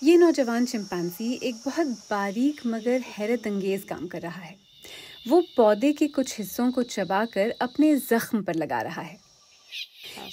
یہ نوجوان چمپینزی ایک بہت باریک مگر حیرت انگیز کام کر رہا ہے۔ وہ پودے کے کچھ حصوں کو چبا کر اپنے زخم پر لگا رہا ہے۔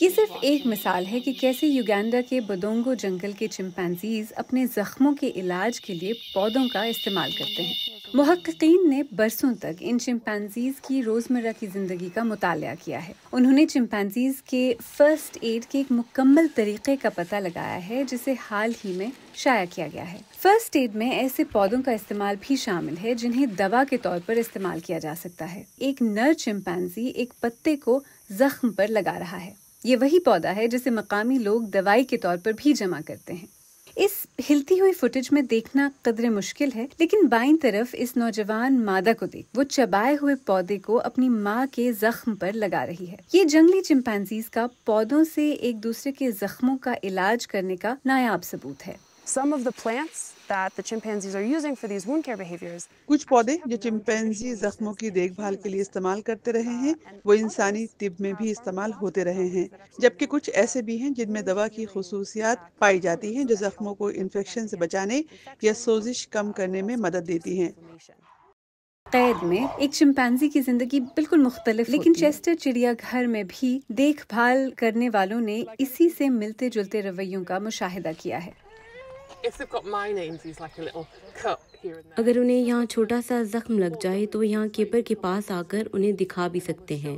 یہ صرف ایک مثال ہے کہ کیسے یوگینڈا کے بدونگو جنگل کے چمپینزیز اپنے زخموں کے علاج کے لیے پودوں کا استعمال کرتے ہیں۔ محققین نے برسوں تک ان چمپینزیز کی روزمرہ کی زندگی کا مطالعہ کیا ہے۔ انہوں نے چمپینزیز کے فرسٹ ایڈ کے ایک مکمل طریقے کا پتہ لگایا ہے جسے حال ہی میں شائع کیا گیا ہے۔ فرسٹ ایڈ میں ایسے پودوں کا استعمال بھی شامل ہے جنہیں دوا کے طور پر استعمال کیا جا سکتا ہے۔ ایک نر چمپینزی ایک پتے کو زخم پر لگا رہا ہے۔ یہ وہی پودا ہے جسے مقامی لوگ دوائی کے طور پر بھی جمع کرتے ہیں۔ اس ہلتی ہوئی فوٹیج میں دیکھنا قدرے مشکل ہے، لیکن بائیں طرف اس نوجوان مادہ کو دیکھ، وہ چبائے ہوئے پودے کو اپنی ماں کے زخم پر لگا رہی ہے۔ یہ جنگلی چمپینزیز کا پودوں سے ایک دوسرے کے زخموں کا علاج کرنے کا نایاب ثبوت ہے۔ Some of the plants that the chimpanzees are using for these wound care behaviors. کچھ پودے جو چمپینزی زخموں کی دیکھ بھال کے لیے استعمال کرتے رہے ہیں وہ انسانی طب میں بھی استعمال ہوتے رہے ہیں، جبکہ کچھ ایسے بھی ہیں جن میں دوا کی خصوصیات پائی جاتی ہیں جو زخموں کو انفیکشن سے بچانے یا سوزش کم کرنے میں مدد دیتی ہیں۔ قید میں ایک چمپینزی کی زندگی بالکل مختلف، لیکن چیسٹر چڑیا گھر میں بھی دیکھ بھال کرنے والوں نے اسی سے ملتے جلتے رویوں کا مشاہدہ کیا ہے۔ اگر انہیں یہاں چھوٹا سا زخم لگ جائے تو یہاں کیپر کے پاس آ کر انہیں دکھا بھی سکتے ہیں۔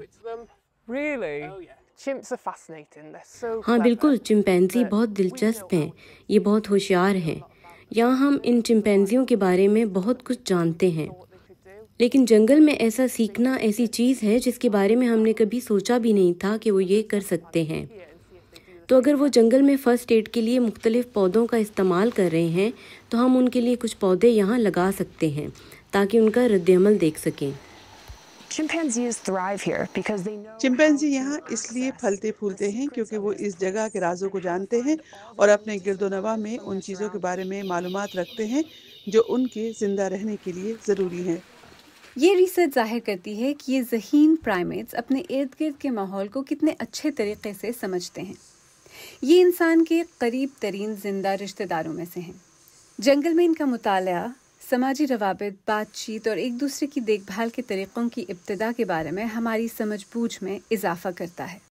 ہاں بالکل، چمپینزی بہت دلچسپ ہیں، یہ بہت ہوشیار ہیں۔ یہاں ہم ان چمپینزیوں کے بارے میں بہت کچھ جانتے ہیں، لیکن جنگل میں ایسا سیکھنا ایسی چیز ہے جس کے بارے میں ہم نے کبھی سوچا بھی نہیں تھا کہ وہ یہ کر سکتے ہیں۔ تو اگر وہ جنگل میں فرسٹ ایڈ کے لیے مختلف پودوں کا استعمال کر رہے ہیں تو ہم ان کے لیے کچھ پودے یہاں لگا سکتے ہیں تاکہ ان کا رد عمل دیکھ سکیں۔ چمپینزی یہاں اس لیے پھلتے پھولتے ہیں کیونکہ وہ اس جگہ کے رازوں کو جانتے ہیں اور اپنے گرد و نواح میں ان چیزوں کے بارے میں معلومات رکھتے ہیں جو ان کے زندہ رہنے کے لیے ضروری ہیں۔ یہ ریسرچ ظاہر کرتی ہے کہ یہ ذہین پرائمیٹس اپنے ارد گرد کے ماحول کو کتنے اچھے طریقے سے سمجھتے ہیں۔ یہ انسان کے قریب ترین زندہ رشتہ داروں میں سے ہیں۔ جنگل میں ان کا مطالعہ سماجی روابط، بات چیت اور ایک دوسرے کی دیکھ بھال کے طریقوں کی ابتدا کے بارے میں ہماری سمجھ بوجھ میں اضافہ کرتا ہے۔